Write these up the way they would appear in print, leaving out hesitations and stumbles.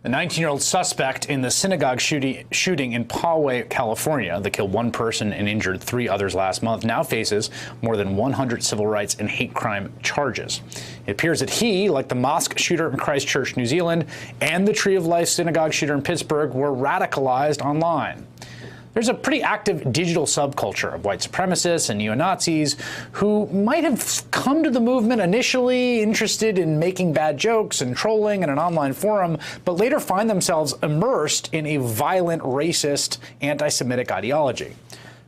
The 19-year-old suspect in the synagogue shooting in Poway, California, that killed one person and injured 3 others last month, now faces more than 100 civil rights and hate crime charges. It appears that he, like the mosque shooter in Christchurch, New Zealand, and the Tree of Life synagogue shooter in Pittsburgh, were radicalized online. There's a pretty active digital subculture of white supremacists and neo-Nazis who might have come to the movement initially interested in making bad jokes and trolling in an online forum, but later find themselves immersed in a violent, racist, anti-Semitic ideology.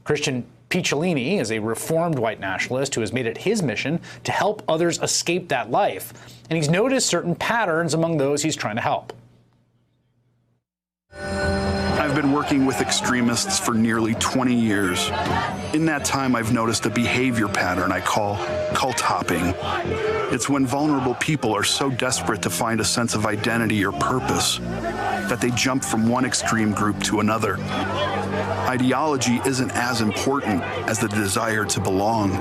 Christian Picciolini is a reformed white nationalist who has made it his mission to help others escape that life, and he's noticed certain patterns among those he's trying to help. I've been working with extremists for nearly 20 years. In that time, I've noticed a behavior pattern I call cult hopping. It's when vulnerable people are so desperate to find a sense of identity or purpose that they jump from one extreme group to another. Ideology isn't as important as the desire to belong.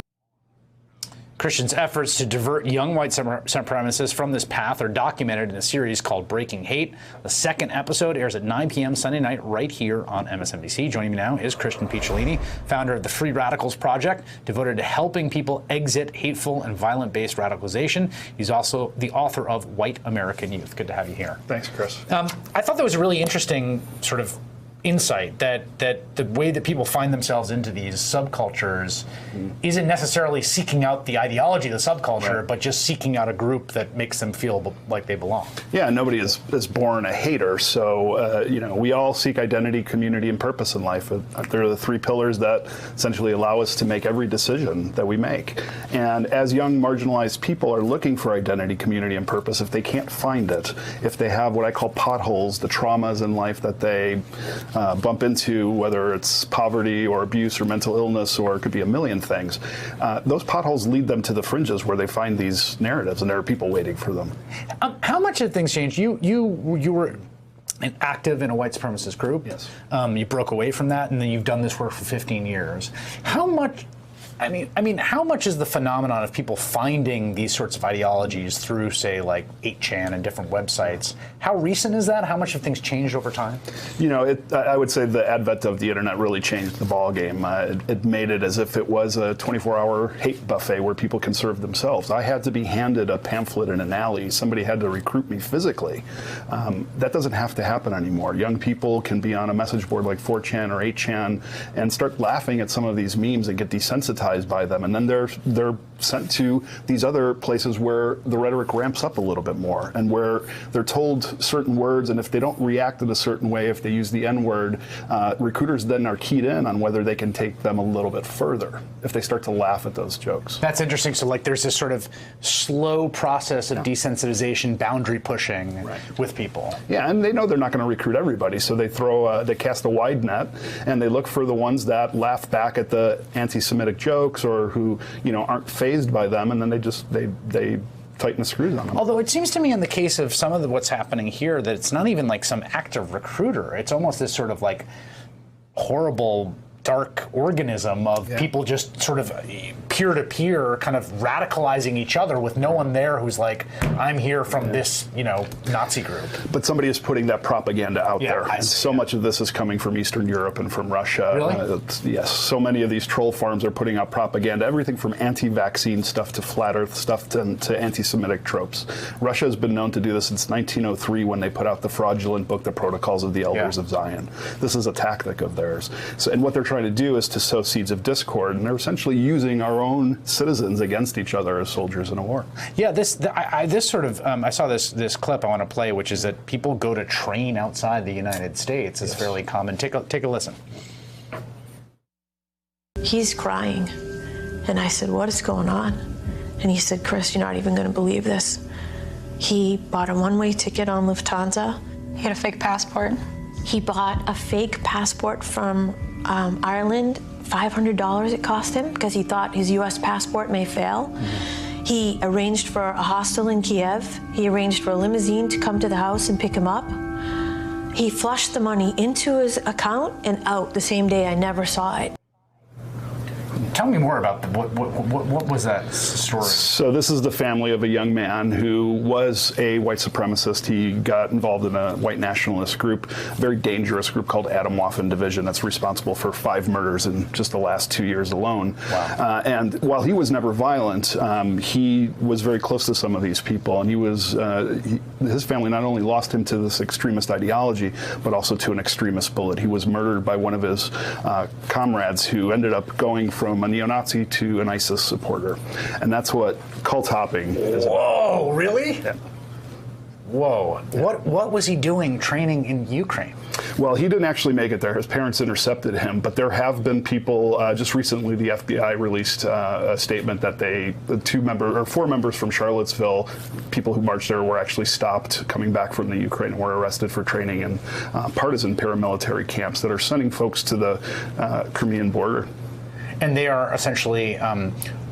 Christian's efforts to divert young white supremacists from this path are documented in a series called Breaking Hate. The second episode airs at 9 p.m. Sunday night right here on MSNBC. Joining me now is Christian Picciolini, founder of the Free Radicals Project, devoted to helping people exit hateful and violent-based radicalization. He's also the author of White American Youth. Good to have you here. Thanks, Chris. I thought that was a really interesting sort of insight that the way that people find themselves into these subcultures isn't necessarily seeking out the ideology of the subculture, right, but just seeking out a group that makes them feel like they belong. Yeah, nobody is born a hater, so you know, we all seek identity, community, and purpose in life. They're the 3 pillars that essentially allow us to make every decision that we make. And as young marginalized people are looking for identity, community, and purpose, if they can't find it, if they have what I call potholes, the traumas in life that they bump into, whether it's poverty or abuse or mental illness, or it could be a million things, those potholes lead them to the fringes where they find these narratives, and there are people waiting for them. How much have things changed? You were active in a white supremacist group. Yes. You broke away from that, and then you've done this work for 15 years. How much? I mean, how much is the phenomenon of people finding these sorts of ideologies through, say, like 8chan and different websites? How recent is that? How much have things changed over time? You know, I would say the advent of the internet really changed the ballgame. It made it as if it was a 24-hour hate buffet where people can serve themselves. I had to be handed a pamphlet in an alley. Somebody had to recruit me physically. That doesn't have to happen anymore. Young people can be on a message board like 4chan or 8chan and start laughing at some of these memes and get desensitized by them, and then they're sent to these other places where the rhetoric ramps up a little bit more, and where they're told certain words, and if they don't react in a certain way, if they use the N-word, recruiters then are keyed in on whether they can take them a little bit further if they start to laugh at those jokes. That's interesting. So like there's this sort of slow process of desensitization, boundary pushing with people. Yeah, and they know they're not going to recruit everybody, so they they cast a wide net, and they look for the ones that laugh back at the anti-Semitic jokes, or who, you know, aren't fazed by them, and then they tighten the screws on them. Although it seems to me in the case of some of what's happening here that it's not even like some active recruiter. It's almost this sort of like horrible dark organism of people just sort of peer-to-peer kind of radicalizing each other with no one there who's like, I'm here from this, you know, Nazi group. But somebody is putting that propaganda out there. And so much of this is coming from Eastern Europe and from Russia. Really? Yes, so many of these troll farms are putting out propaganda, everything from anti-vaccine stuff to flat earth stuff to anti-Semitic tropes. Russia has been known to do this since 1903 when they put out the fraudulent book, The Protocols of the Elders of Zion. This is a tactic of theirs. So, and what they're trying to do is to sow seeds of discord, and they're essentially using our own citizens against each other as soldiers in a war. Yeah, this sort of I saw this clip I want to play, which is that people go to train outside the United States is fairly common. Take a listen. He's crying, and I said, "What is going on?" And he said, "Chris, you're not even going to believe this. He bought a one-way ticket on Lufthansa. He had a fake passport. He bought a fake passport from Ireland, $500 it cost him because he thought his U.S. passport may fail. Mm-hmm. He arranged for a hostel in Kiev. He arranged for a limousine to come to the house and pick him up. He flushed the money into his account and out the same day. I never saw it. Tell me more about what was that story? So this is the family of a young man who was a white supremacist. He got involved in a white nationalist group, a very dangerous group called Atomwaffen Division that's responsible for 5 murders in just the last 2 years alone. Wow. And while he was never violent, he was very close to some of these people, and he was his family not only lost him to this extremist ideology, but also to an extremist bullet. He was murdered by one of his comrades who ended up going from a neo-Nazi to an ISIS supporter. And that's what cult hopping is about. Whoa, really? Yeah. Whoa. What was he doing training in Ukraine? Well, he didn't actually make it there. His parents intercepted him, but there have been people, just recently the FBI released a statement that 4 members from Charlottesville, people who marched there, were actually stopped coming back from the Ukraine and were arrested for training in partisan paramilitary camps that are sending folks to the Crimean border. And they are essentially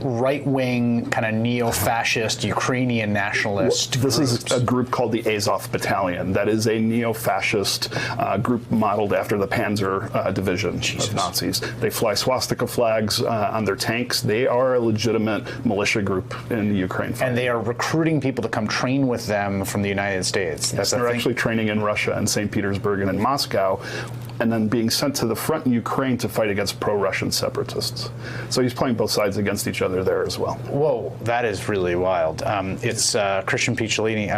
right-wing, kind of neo-fascist, Ukrainian nationalist This groups. is a group called the Azov Battalion. That is a neo-fascist group modeled after the Panzer Division of Nazis. They fly swastika flags on their tanks. They are a legitimate militia group in the Ukraine. And they are recruiting people to come train with them from the United States. Yes, they're actually training in Russia and St. Petersburg and in Moscow, and then being sent to the front in Ukraine to fight against pro-Russian separatists. So he's playing both sides against each other there as well. Whoa, that is really wild. It's Christian Picciolini.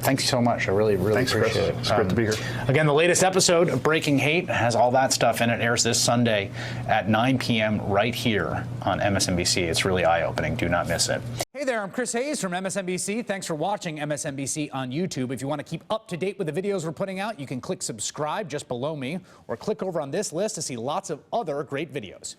Thanks so much. I really Thanks, appreciate Chris. it. It's great to be here. Again, the latest episode of Breaking Hate has all that stuff in it. Airs this Sunday at 9 p.m. right here on MSNBC. It's really eye-opening. Do not miss it. Hey there, I'm Chris Hayes from MSNBC. Thanks for watching MSNBC on YouTube. If you want to keep up to date with the videos we're putting out, you can click subscribe just below me, or click over on this list to see lots of other great videos.